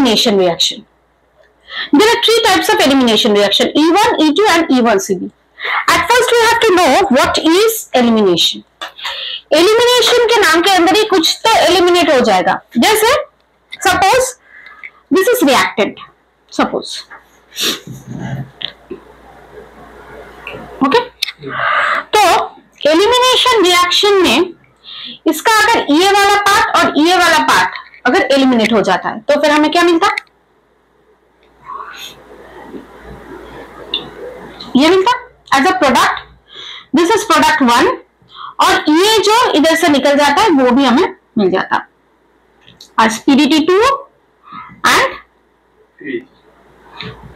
elimination reaction. There are three types of elimination reaction: E1, E2 and E1CB. At first we have to know what is elimination. Elimination के नाम के अंदर ही कुछ तो eliminate हो जाएगा. जैसे suppose this is reactant. Suppose. Okay? तो elimination reaction में इसका अगर ये वाला पार्ट और ये वाला पार्ट अगर eliminate हो जाता है तो फिर हमें क्या मिलता? ये मिलता as a product. This is product 1 और ये जो इधर से निकल जाता है वो भी हमें मिल जाता एज PDT2 एंड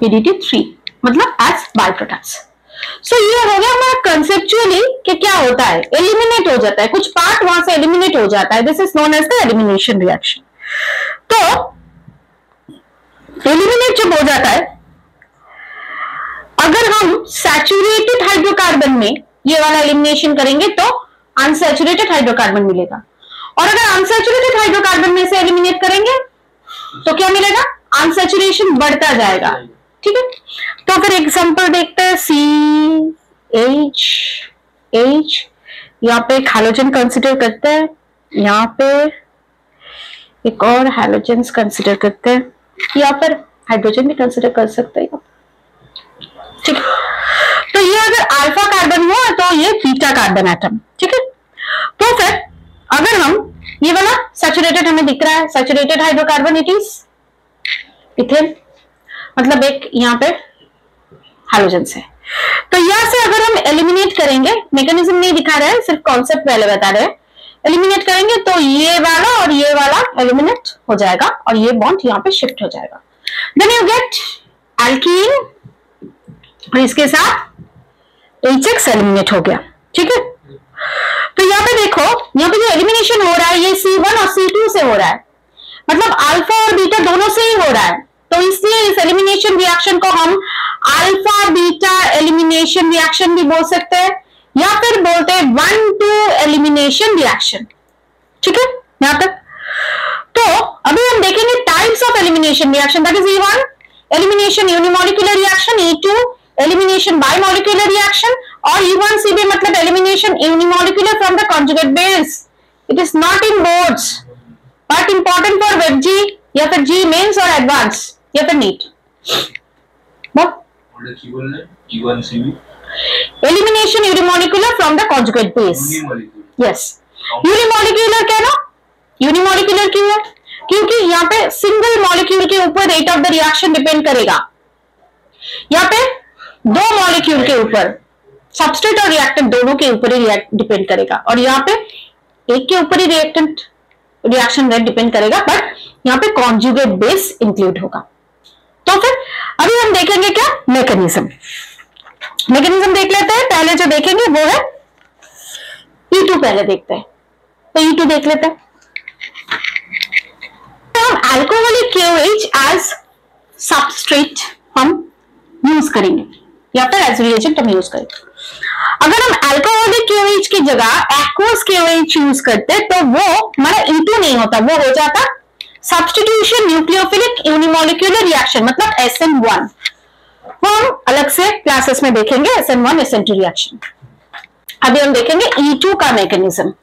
PDT3, मतलब एज बाय प्रोडक्ट्स. सो ये हो गया हमारा कंसेप्चुअली कि क्या होता है, एलिमिनेट हो जाता है, कुछ पार्ट वहां से एलिमिनेट हो जाता है. This is known as the elimination reaction. तो एलिमिनेट जब हो जाता है, अगर हम सैचुरेटेड हाइड्रोकार्बन में ये वाला एलिमिनेशन करेंगे तो अनसैचुरेटेड हाइड्रोकार्बन मिलेगा, और अगर अनसैचुरेटेड हाइड्रोकार्बन में से एलिमिनेट करेंगे तो क्या मिलेगा? अनसैचुरेशन बढ़ता जाएगा. ठीक है, तो फिर एग्जांपल देखते हैं. CH, यहाँ पे एक हैलोजन कंसिडर करते हैं, यहाँ पे एक और हैलोजन कंसिडर करते हैं, यहाँ पर हाइड्रोजन भी कंसिडर कर सकते हैं. ठीक है, तो ये अगर अल्फा कार्बन हुआ तो ये बीटा कार्बन एटम. ठीक है, तो फिर अगर हम ये वाला सैचुरेटेड हमें दिख रहा है, saturated hydrocarbon it is ethane, मतलब एक यहाँ पे हैलोजन से. तो यहां से अगर हम एलिमिनेट करेंगे, मैकेनिज्म नहीं दिखा रहे हैं, सिर्फ कॉन्सेप्ट पहले बता रहे हैं, एलिमिनेट करेंगे तो ये वाला और ये वाला एलिमिनेट हो जाएगा और ये बॉन्ड यहाँ पे शिफ्ट हो जाएगा. देन यू गेट एल्कीन और इसके साथ HX एलिमिनेट हो गया. ठीक है, तो यहाँ पे देखो, यहाँ पे जो एलिमिनेशन हो रहा है ये C1 और C2 से हो रहा है, मतलब अल्फा और बीटा दोनों से ही हो रहा है. तो इसलिए इस एलिमिनेशन रिएक्शन को हम अल्फा बीटा एलिमिनेशन रिएक्शन भी बोल सकते हैं, या फिर बोलते हैं 1-2 एलिमिनेशन रिएक्शन. ठीक है, यहां तक. तो अभी हम देखेंगे types of elimination reaction. That is E1 elimination unimolecular reaction, E2 elimination bimolecular reaction, और E1CB मतलब elimination unimolecular from the conjugate base. It is not in boards but important for वेब जी या फिर जी मेंस और advance या फिर NEET. E1CB elimination unimolecular from the conjugate base. Yes, unimolecular क्या ना, यूनिमोलिकुलर क्यों है? क्योंकि यहाँ पे सिंगल मॉलिक्यूल के ऊपर rate of the reaction depend करेगा. यहाँ पे दो मॉलिक्यूल के ऊपर, सबस्ट्रेट और रिएक्टेंट दोनों के ऊपर ही डिपेंड करेगा, और यहाँ पे एक के ऊपर ही रिएक्टेंट रिएक्शन रेट डिपेंड करेगा, बट यहाँ पे कॉन्जुगेट बेस इंक्लूड होगा. तो फिर अभी हम देखेंगे क्या मैकेनिज्म. मैकेनिज्म देख लेते हैं. पहले जो देखेंगे वो है E2. पहले देखते हैं, तो E2 देख लेते हैं. तो हम अल्कोहलिक KOH एज सबस्ट्रेट हम यूज करेंगे या फिर एज रिएजेंट हम यूज करेंगे. अगर हम अल्कोहलिक KOH की जगह एक्वस KOH यूज करते तो वो हमारा E2 नहीं होता, वो हो जाता सब्स्टिट्यूशन न्यूक्लियोफिलिक यूनिमोलिकुलर रिएक्शन, मतलब SN1. वो हम अलग से क्लासेस में देखेंगे SN1 SN2 रिएक्शन. अभी हम देखेंगे E2 का मैकेनिज्म.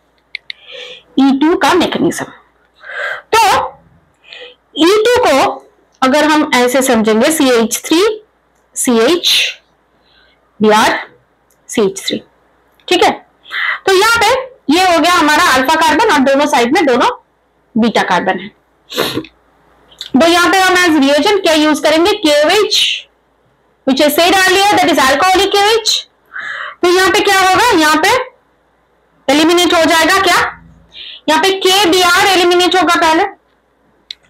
E2 का मैकेनिज्म, तो E2 को अगर हम ऐसे समझेंगे CH3 CH Br CH3. ठीक है, तो यहाँ पे ये हो गया हमारा अल्फा कार्बन और दोनों साइड में दोनों बीटा कार्बन है. तो यहाँ पे हम एज रिएजेंट क्या यूज करेंगे? KOH, which I said earlier that is alcoholic KOH. तो यहाँ पे क्या होगा? यहाँ पे एलिमिनेट हो जाएगा क्या? यहाँ पे KBr एलिमिनेट होगा पहले,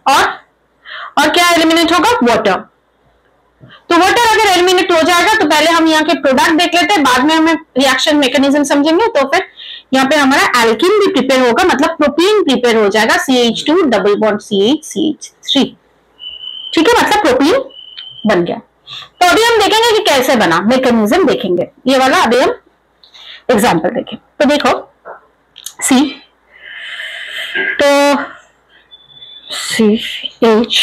और क्या एलिमिनेट होगा? वाटर. तो वाटर अगर एलिमिनेट हो जाएगा तो पहले हम यहाँ के प्रोडक्ट देख लेते हैं, बाद में हमें रिएक्शन मैकेनिज्म समझेंगे. तो फिर यहाँ पे हमारा एल्कीन भी प्रिपेयर होगा, मतलब प्रोपीन प्रिपेयर हो जाएगा, CH2 double bond CH CH3. ठीक है, मतलब प्रोपीन बन गया. तो अभी हम देखेंगे कि कैसे बना, मैकेनिज्म देखेंगे. ये वाला अभी हम एग्जांपल देखें. तो देखो C, तो CH,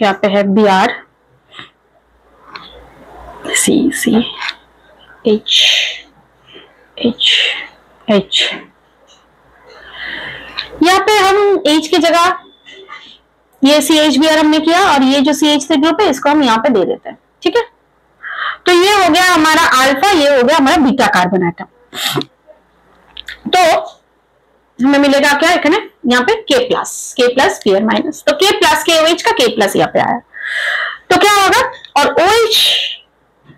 यहाँ पे है Br, CH, यहाँ पे हम H की जगह ये CHBr हमने किया और ये जो CH3 ग्रुप है इसको हम यहाँ पे दे देते हैं, ठीक है। तो ये हो गया हमारा अल्फा, ये हो गया हमारा बीटा कार्बन एटम। तो हमें मिलेगा क्या है यहाँ पे K प्लस Br माइनस, तो K प्लस KOH का K प्लस यहाँ पे आया, तो क्या होगा, और OH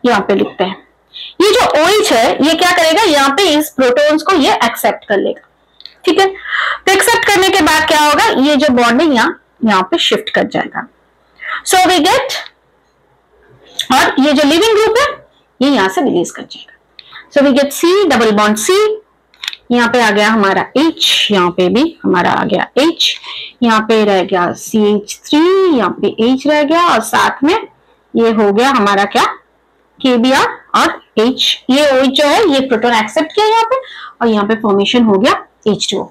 यहाँ पे लिखते हैं। ये जो OH है ये क्या करेगा, यहाँ पे इस प्रोटॉन्स को ये एक्सेप्ट कर लेगा, ठीक है। तो एक्सेप्ट करने के बाद क्या होगा, ये जो बॉन्ड है यहाँ पे शिफ्ट कर जाएगा। सो वी गेट, और ये जो लिविंग ग्रुप है ये यहां से रिलीज कर जाएगा। So we get C double bond C, यहाँ पे आ गया हमारा H, यहाँ पे भी हमारा आ गया H, यहाँ पे रह गया CH3, यहाँ पे H रह गया, और साथ में ये हो गया हमारा क्या, KBr और H। ये OH जो है ये प्रोटॉन एक्सेप्ट किया यहाँ पे, और यहाँ पे फॉर्मेशन हो गया H2O।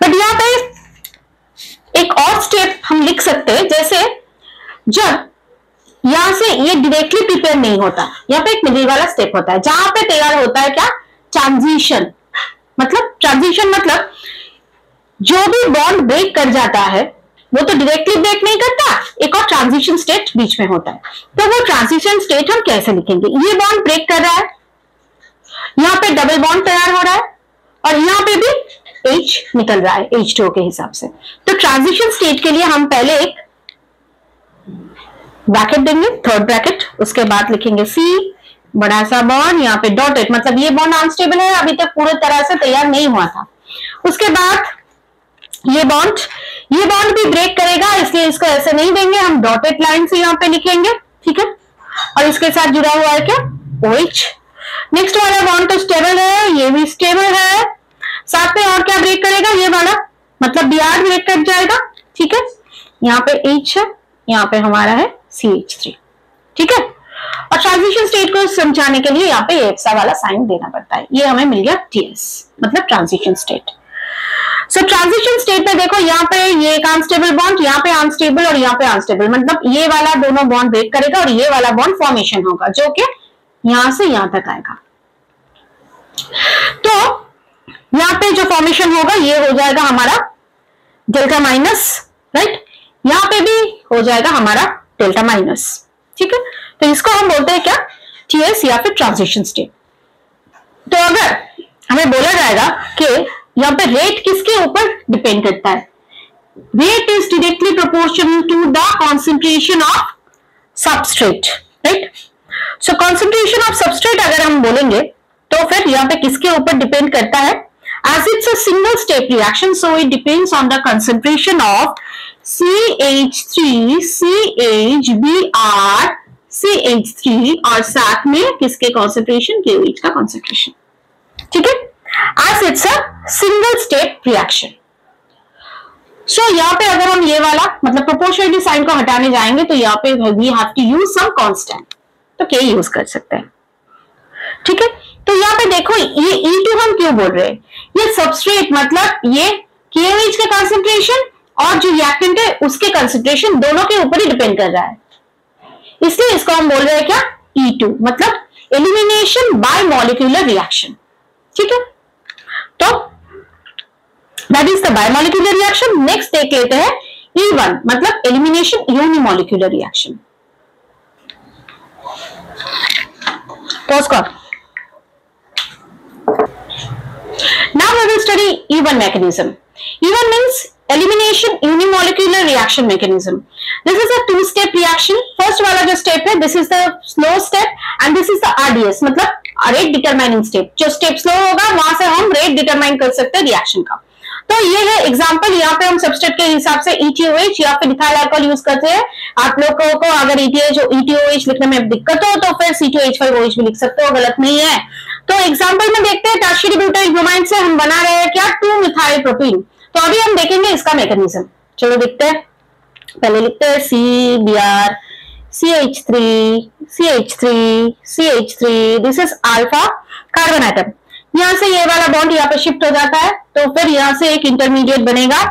बट यहाँ पे एक और स्टेप हम लिख सकते हैं, जैसे जब यहां से ये डायरेक्टली प्रिपेयर नहीं होता, यहाँ पे एक मिडिल वाला स्टेप होता है जहां पे तैयार होता है क्या, ट्रांजिशन। मतलब जो भी बॉन्ड ब्रेक कर जाता है वो तो डायरेक्टली ब्रेक नहीं करता, एक और ट्रांजिशन स्टेट बीच में होता है। तो वो ट्रांजिशन स्टेट हम कैसे लिखेंगे, ये बॉन्ड ब्रेक कर रहा है, यहाँ पे डबल बॉन्ड तैयार हो रहा है, और यहाँ पे भी H निकल रहा है H2O के हिसाब से। तो ट्रांजिशन स्टेट के लिए हम पहले एक ब्रैकेट देंगे, थर्ड ब्रैकेट, उसके बाद लिखेंगे C, बड़ा सा बॉन्ड, यहाँ पे डॉटेड, मतलब ये बॉन्ड अनस्टेबल है, अभी तक पूरी तरह से तैयार नहीं हुआ था। उसके बाद ये बॉन्ड भी ब्रेक करेगा, इसलिए इसको ऐसे नहीं देंगे, हम डॉटेड लाइन से यहाँ पे लिखेंगे, ठीक है। और इसके साथ जुड़ा हुआ है क्या, OH। नेक्स्ट वाला बॉन्ड तो स्टेबल है, ये भी स्टेबल है, साथ में और क्या ब्रेक करेगा, ये वाला, मतलब Br ब्रेक कर जाएगा, ठीक है। यहाँ पे H है, यहाँ पे हमारा है CH3, ठीक है। और ट्रांजिशन स्टेट को समझाने के लिए यहाँ पे एक्सा वाला साइन देना पड़ता है, ये हमें मिल गया TS, मतलब ट्रांजिशन स्टेट। सो ट्रांजिशन स्टेट में देखो, यहाँ पे ये एक अनस्टेबल बॉन्ड, यहाँ पे अनस्टेबल और यहाँ पे अनस्टेबल, मतलब ये वाला दोनों बॉन्ड ब्रेक करेगा और ये वाला बॉन्ड फॉर्मेशन होगा, जो कि यहां से यहां तक आएगा। तो यहाँ पे जो फॉर्मेशन होगा ये हो जाएगा हमारा डेल्टा माइनस, राइट, यहाँ पे भी हो जाएगा हमारा डेल्टा माइनस, ठीक है। तो इसको हम बोलते हैं क्या, TS या फिर ट्रांजिशन स्टेट। तो अगर हमें बोला जाएगा कि यहाँ पे रेट किसके ऊपर डिपेंड करता है, rate is directly proportional to the concentration of substrate, right. So concentration of substrate अगर हम बोलेंगे तो फिर यहाँ पे किसके ऊपर डिपेंड करता है, as it's a single step reaction so it depends on the concentration of CH3 CHBr CH3 और साथ में किसके कॉन्सेंट्रेशन, KOH का कॉन्सेंट्रेशन, ठीक है। as it's a single step reaction so यहाँ पे अगर हम ये वाला मतलब प्रोपोर्शनलिटी साइन को हटाने जाएंगे तो यहाँ पे we have to use some constant, तो K यूज कर सकते हैं, ठीक है। तो यहाँ पे देखो ये E2 हम क्यों बोल रहे हैं, ये सबस्ट्रेट मतलब ये KOH का कंसंट्रेशन और जो रिएक्टेंट है उसके कंसंट्रेशन दोनों के ऊपर ही डिपेंड कर रहा है, इसलिए इसको हम बोल रहे हैं क्या, E2, मतलब एलिमिनेशन बाय मॉलिक्यूलर रिएक्शन, ठीक है। तो that is the bimolecular reaction. Next देख लेते हैं E1, मतलब एलिमिनेशन यूनिमॉलिक्यूलर रिएक्शन। पॉज कर। Now we will study E1 mechanism. E1 means elimination unimolecular reaction mechanism. This is a two-step reaction. First वाला जो step है, this is the slow step and this is the RDS, मतलब rate determining step. जो step slow होगा वहां से हम rate determine कर सकते हैं reaction का। तो ये है एग्जाम्पल, यहाँ पे हम सबस्ट्रेट के हिसाब से ETOH या फिर इथाइल अल्कोहल यूज करते हैं। आप लोगों को अगर ETOH लिखने में दिक्कत हो तो फिर C2H5OH भी लिख सकते हो, गलत नहीं है। तो एग्जाम्पल में देखते हैं, टर्शियरी ब्यूटाइल ब्रोमाइड से हम बना रहे हैं क्या, 2-मिथाइल प्रोपीन। तो अभी हम देखेंगे इसका मैकेनिज्म, चलो देखते हैं। पहले लिखते हैं CBr CH3 CH3 CH3, this is alpha carbon atom. यहाँ से ये वाला बॉन्ड यहाँ पे शिफ्ट हो जाता है, तो फिर यहाँ से एक इंटरमीडिएट बनेगा,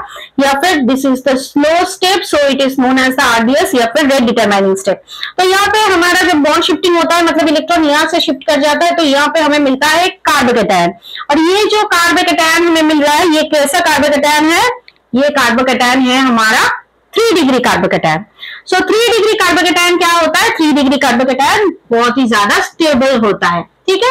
या फिर this is the slow step, so it is known as the RDS या फिर रेट डिटरमाइनिंग स्टेप। तो यहाँ पे हमारा जब बॉन्ड शिफ्टिंग होता है, मतलब इलेक्ट्रॉन यहाँ से शिफ्ट कर जाता है, तो यहाँ पे हमें मिलता है कार्बोकैटायन। और ये जो कार्बोकैटायन हमें मिल रहा है, ये कैसा कार्बोकैटायन है? ये कार्बोकैटायन है हमारा 3 डिग्री कार्बोकैटायन। सो 3 डिग्री कार्बोकैटायन क्या होता है? 3 डिग्री कार्बोकैटायन बहुत ही ज्यादा स्टेबल होता है, ठीक है।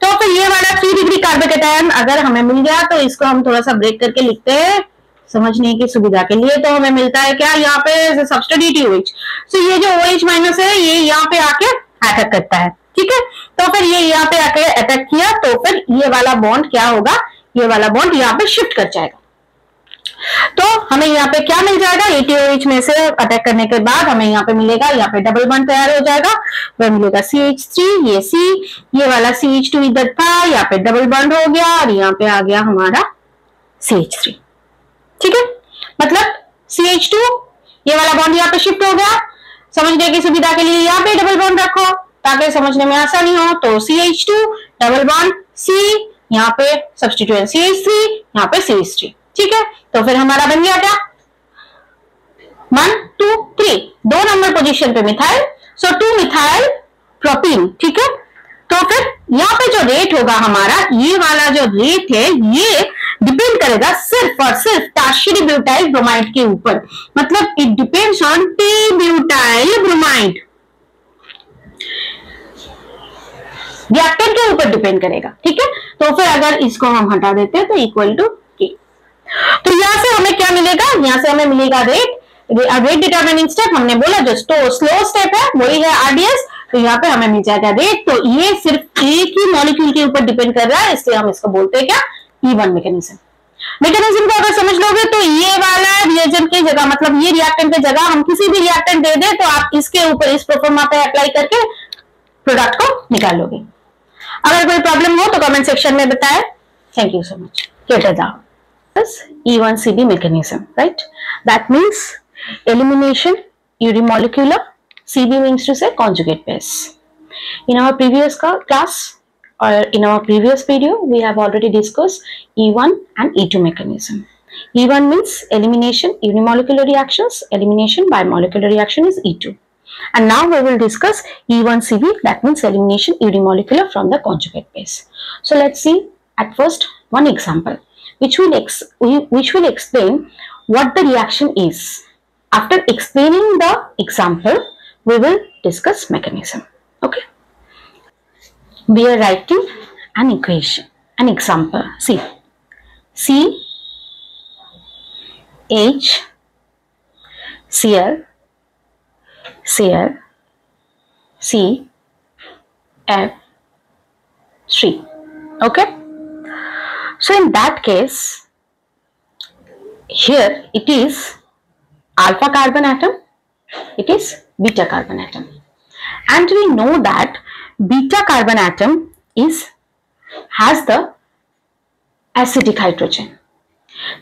तो फिर ये वाला 3 डिग्री कार्बोकैटायन अगर हमें मिल गया, तो इसको हम थोड़ा सा ब्रेक करके लिखते हैं समझने की सुविधा के लिए। तो हमें मिलता है क्या यहाँ पे? Substitute OH। सो ये जो OH माइनस है, ये यहाँ पे आके अटैक करता है, ठीक है। तो फिर ये यहाँ पे आके अटैक किया, तो फिर ये वाला बॉन्ड क्या होगा? ये वाला बॉन्ड यहाँ पे शिफ्ट कर जाएगा। तो हमें यहाँ पे क्या मिल जाएगा? ATOH में से अटैक करने के बाद हमें यहाँ पे मिलेगा, यहाँ पे डबल बॉन्ड तैयार हो जाएगा, वह मिलेगा CH3, ये C, ये वाला CH2 इधर था, यहाँ पे डबल बॉन्ड हो गया, और यहाँ पे आ गया हमारा CH3, ठीक है। मतलब CH2, ये वाला बॉन्ड यहाँ पे शिफ्ट हो गया। समझने की सुविधा के लिए यहाँ पे डबल बॉन्ड रखो ताकि समझने में आसानी हो। तो CH2 डबल बॉन्ड C, यहाँ पे सब्स्टिट्यूएंट CH3, यहाँ पे CH3, ठीक है। तो फिर हमारा बन गया क्या? 1 2 3, 2 नंबर पोजीशन पे मिथाइल, सो 2 मिथाइल प्रोपीन, ठीक है। तो फिर यहाँ पे जो रेट होगा हमारा, ये वाला जो रेट है, ये डिपेंड करेगा सिर्फ और सिर्फ टर्शियरी ब्यूटाइल ब्रोमाइड के ऊपर। मतलब it depends on T butyl bromide, reactant के ऊपर डिपेंड करेगा, ठीक है। तो फिर अगर इसको हम हटा देते हैं तो इक्वल टू K। तो यहां से हमें क्या मिलेगा? यहां से हमें मिलेगा रेट डिटरमाइनिंग स्टेप। हमने बोला जो स्लो स्टेप है वही है आरडीएस, तो यहाँ पे हमें मिल जाएगा रेट। तो ये सिर्फ एक ही मॉलिक्यूल के ऊपर डिपेंड कर रहा है, इसलिए हम इसको बोलते हैं क्या? E1 mechanism. मैकेनिज्म को अगर समझ लोगे तो ये वाला रिएजेंट की जगह, मतलब ये रिएक्टेंट की जगह हम किसी भी रिएक्टेंट दे दे, तो आप इसके ऊपर इस प्रोफॉर्मा पे अप्लाई करके प्रोडक्ट को निकाल लोगे। अगर कोई प्रॉब्लम हो तो कमेंट सेक्शन में बताएं। Thank you so much. E1CB mechanism, right? That means elimination unimolecular. CB means to say conjugate base. In our previous class or in our previous video, we have already discussed E1 and E2 mechanism. E1 means elimination unimolecular reactions. Elimination by molecular reaction is E2. And now we will discuss E1CB, that means elimination unimolecular from the conjugate base. So let's see at first one example which will explain what the reaction is. After explaining the example, we will discuss mechanism. Okay. We are writing an equation, an example. See, CH, Cl, Cl, C, F3. Okay. So in that case, here it is alpha carbon atom, it is beta carbon atom, and we know that beta carbon atom has the acidic hydrogen.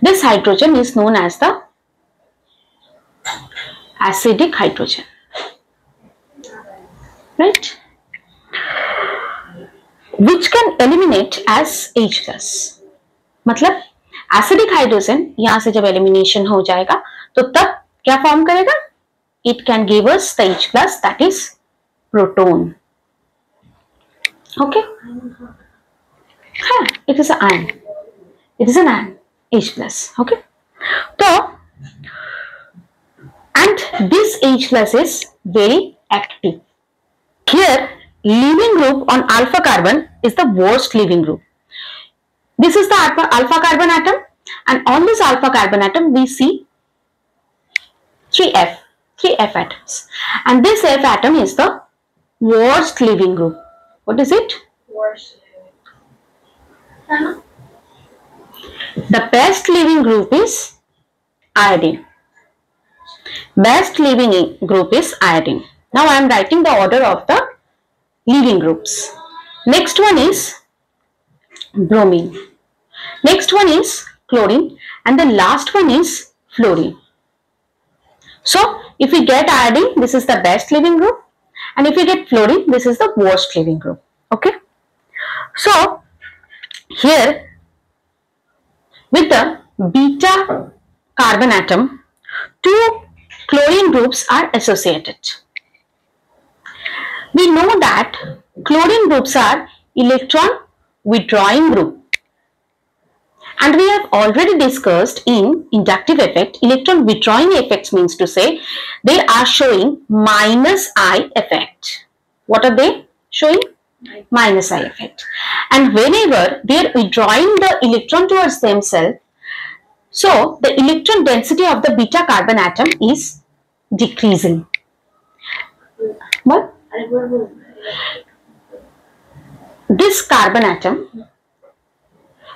This hydrogen is known as the acidic hydrogen, right? Which can eliminate as H plus. मतलब acidic hydrogen यहां से जब elimination हो जाएगा तो तब क्या form करेगा? It can give us the H plus, that is proton. Okay, हाँ, it is ion, it is an ion H plus. Okay, तो and this H plus is very active. Here leaving group on alpha carbon is the worst leaving group. This is the alpha carbon atom, and on this alpha carbon atom we see 3 F atoms, and this F atom is the worst leaving group. What is it? Worst. The best leaving group is iodine. Best leaving group is iodine. Now I am writing the order of the leaving groups. Next one is bromine. Next one is chlorine, and the last one is fluorine. So if we get iodine, this is the best leaving group, and if we get fluorine, this is the worst leaving group. Okay. So Here, with the beta carbon atom, two chlorine groups are associated. We know that chlorine groups are electron withdrawing group. And we have already discussed in inductive effect, electron withdrawing effects means to say they are showing minus I effect. What are they showing? Minus I effect. And whenever they are withdrawing the electron towards themselves, so the electron density of the beta carbon atom is decreasing. What? This carbon atom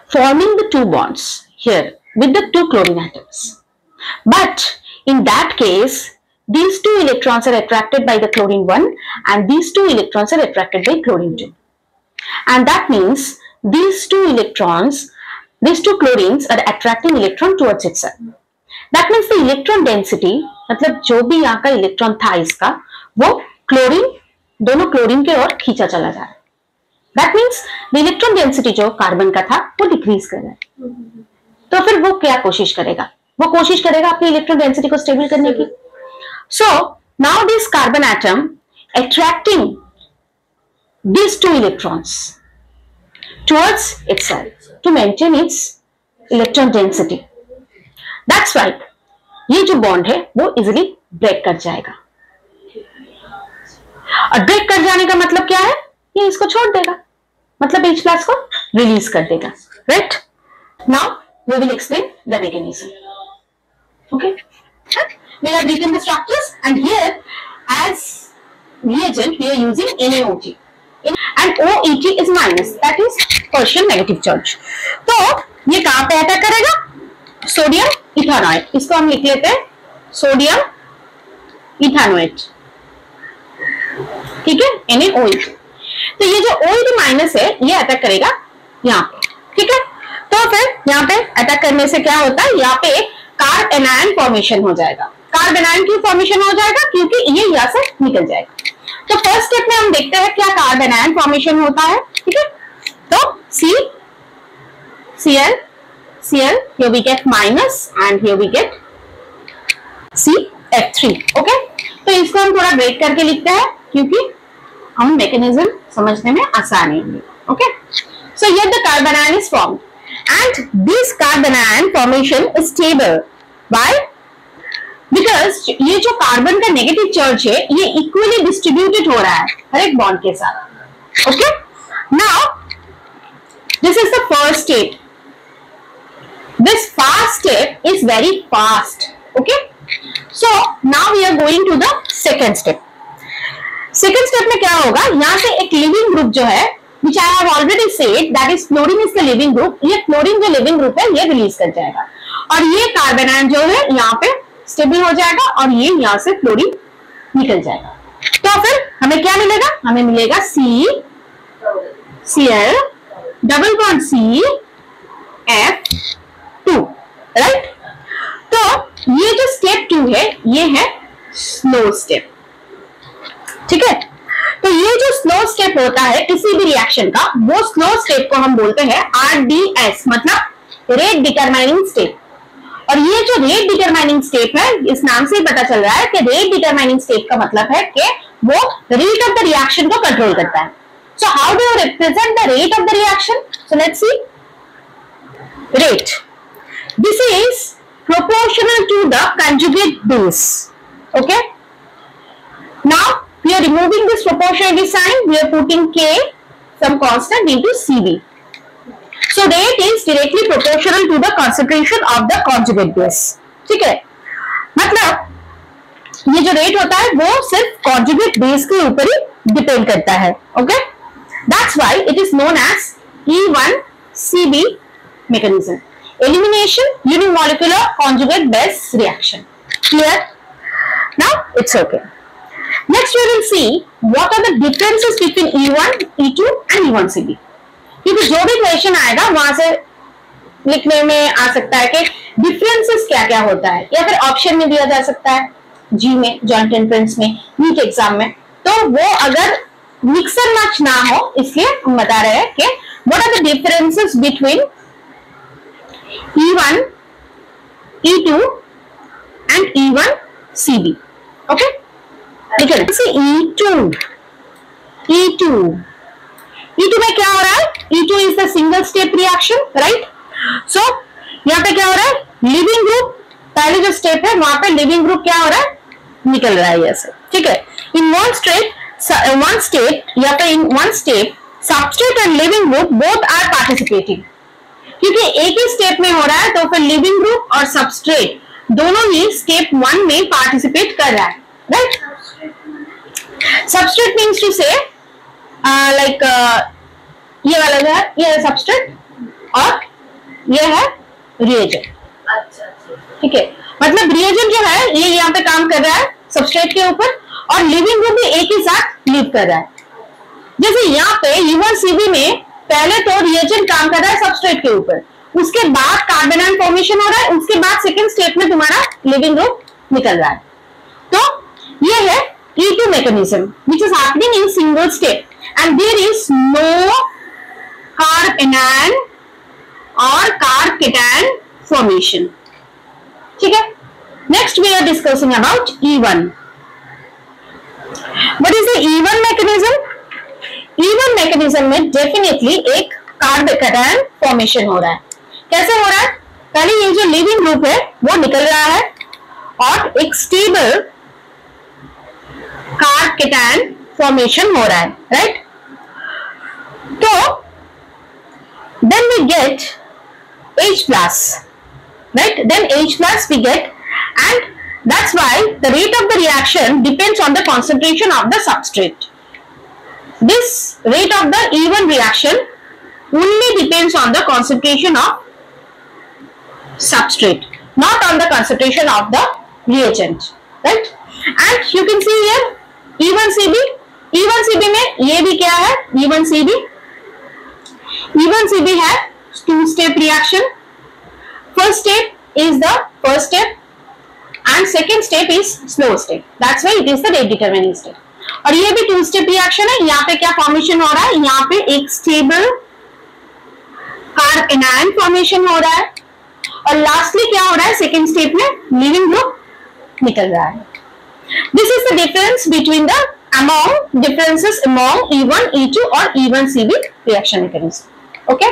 forming the two bonds here with the two chlorine atoms. But in that case, these two electrons are attracted by the chlorine 1 and these two electrons are attracted by chlorine 2. And that means these two chlorines are attracting electron towards itself. That means the electron density, मतलब जो भी यहाँ का electron था इसका, वो chlorine, दोनों chlorine के ओर खींचा चला जा रहा है. That means the electron density जो कार्बन का था वो डिक्रीज कर रहा है. तो फिर वो क्या कोशिश करेगा? वो कोशिश करेगा अपनी इलेक्ट्रॉन डेंसिटी को स्टेबल करने की. So now this carbon atom attracting these two electrons towards itself to maintain its electron density. That's why ये जो बॉन्ड है वो इजिली ब्रेक कर जाएगा. और ब्रेक कर जाने का मतलब क्या है? ये इसको छोड़ देगा, मतलब H प्लस को रिलीज कर देगा. Right? Now we will explain the mechanism. Okay, we have written the structures and here as reagent we are using NaOH and OET is minus, that is partial negative charge. तो ये कहां पे attack करेगा? Sodium इथानोएट. इसको हम लिख लेते हैं सोडियम इथानोएट. ठीक है, NaOH. तो ये जो OH माइनस है ये अटैक करेगा यहाँ पे. ठीक है, तो फिर यहाँ पे अटैक करने से क्या होता है? यहाँ पे एक कार्ब एनायन फॉर्मेशन हो जाएगा. कार्ब एनायन क्यों फॉर्मेशन हो जाएगा? क्योंकि ये यहाँ से निकल जाएगा. तो फर्स्ट स्टेप में हम देखते हैं क्या कार्ब एनायन फॉर्मेशन होता है. ठीक है, तो Cl, here we get minus and here we get CF3. Okay, तो इसको हम थोड़ा ब्रेक करके लिखते हैं क्योंकि हम मैकेनिज्म समझने में आसानी है. Okay, so here the carbon ion is formed and this carbon ion formation is stable. Why? Because ये जो कार्बन का नेगेटिव चार्ज है ये इक्वली डिस्ट्रीब्यूटेड हो रहा है हर एक बॉन्ड के साथ. Okay, now this is the first step. This fast step is very fast. Okay, so now we are going to the second step. Second step में क्या होगा? यहाँ से एक लिविंग ग्रुप जो है which I have already said that is fluorine is the living group. ये fluorine जो लिविंग ग्रुप है ये रिलीज कर जाएगा और ये कार्बन आयन जो है यहाँ पे स्टेबल हो जाएगा और ये यहाँ से फ्लोरीन निकल जाएगा. तो फिर हमें क्या मिलेगा? हमें मिलेगा Cl double bond CF2. Right? तो ये जो स्टेप 2 है ये है स्लो स्टेप. ठीक है, तो ये जो स्लो स्टेप होता है किसी भी रिएक्शन का, वो स्लो स्टेप को हम बोलते हैं RDS, मतलब रेट डिटरमाइनिंग स्टेप. और ये जो रेट डिटरमाइनिंग स्टेप है इस नाम से ही पता चल रहा है कि रेट डिटरमाइनिंग स्टेप का मतलब है कि वो रेट ऑफ द रिएक्शन को कंट्रोल करता है. So how do you represent the rate of the reaction? So let's see. Rate, this is proportional to the conjugate base. Okay, now we are removing this proportionality sign, we are putting K, some constant, into Cv. So rate is directly proportional to the concentration of the conjugate base. ठीक है, मतलब ये जो rate होता है वो सिर्फ conjugate base के ऊपर ही डिपेंड करता है. Okay, that's why it is known as E1Cv mechanism, elimination unimolecular conjugate base reaction. Clear? Now it's okay. Next we will see what are the differences between E1, E2 and E1Cv. क्योंकि जो भी question आएगा वहां से लिखने में आ सकता है कि डिफरेंसेस क्या क्या होता है, या फिर ऑप्शन में दिया जा सकता है जी में, जॉइंट एंट्रेंस में, नीट एग्जाम में. तो वो अगर मिक्सर मैच ना हो इसलिए हम बता रहे हैं कि what are the differences between E1, E2 and E1CB? Okay, E2 में क्या हो रहा है? E2 is the single step reaction, right? So यहाँ पे क्या हो रहा है? लिविंग ग्रुप, पहले जो स्टेप है वहां पे लिविंग ग्रुप क्या हो रहा है? निकल रहा है ऐसे, ठीक है। इन वन स्टेट या फिर in one step substrate and leaving group both are participating, क्योंकि एक ही स्टेप में हो रहा है तो फिर लिविंग ग्रुप और सबस्ट्रेट दोनों ही स्टेप 1 में पार्टिसिपेट कर रहा है, राइट। सबस्ट्रेट मीन्स टू से लाइक ये वाला जो है ये है सबस्ट्रेट और ये है रिएजेंट, ठीक है। मतलब रिएजेंट जो है ये यहाँ पे काम कर रहा है सबस्ट्रेट के ऊपर और लिविंग ग्रुप भी एक ही साथ लीव कर रहा है। जैसे यहाँ पे E1CB में पहले तो रिएजेंट काम कर रहा है सबस्ट्रेट के ऊपर, उसके बाद कार्बन आयन फॉर्मेशन हो रहा है, उसके बाद सेकंड स्टेप में तुम्हारा लिविंग ग्रुप निकल रहा है। तो ये है E2 mechanism which is happening in single step and there is no कार्बेनायन और कार्ब-केटायन फॉर्मेशन, ठीक है। Next we are discussing about E1. What is the E1 mechanism? E1 mechanism में डेफिनेटली एक कार्ब-केटायन फॉर्मेशन हो रहा है। कैसे हो रहा है? पहले ये जो लिविंग ग्रुप है वो निकल रहा है और एक स्टेबल कार्ब-केटायन फॉर्मेशन हो रहा है, राइट। तो then we get H plus, right? Then H plus we get, and that's why the rate of the reaction depends on the concentration of the substrate. This rate of the E1 reaction only depends on the concentration of substrate, not on the concentration of the reagent, right? And you can see here E1CB. E1CB में ये भी क्या है? E1CB है two-step reaction. First step is the first step and second step is slow step. That's why it is the rate determining step. और ये भी two-step reaction है। यहाँ पे क्या फॉर्मेशन हो रहा है? यहाँ पे एक स्टेबल कार्ब-एनायन फॉर्मेशन हो रहा है और लास्टली क्या हो रहा है? सेकेंड स्टेप में लिविंग ग्रुप निकल रहा है। This is the difference between the differences among E1, E2 और E1CB reaction mechanism. Okay.